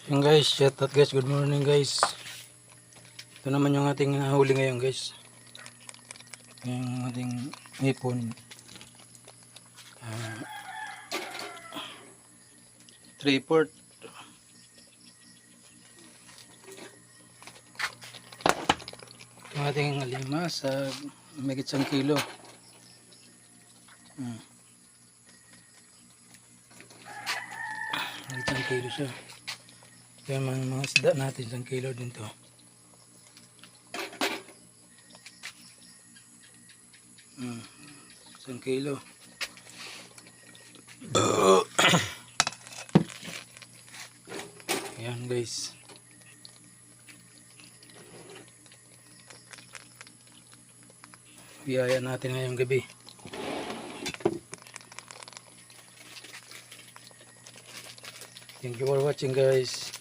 Yung guys, shout out guys, good morning guys. Ito naman yung ating nahuli ngayon guys. Yung ating hipon. 3/4. Yung ating lima sa megit 1 kilo. Megit 1 kilo siya. Kaya mga isda natin 1 kilo din to. Hmm. 1 kilo. Ayan guys. Biyaya natin ngayong gabi. Thank you for watching guys.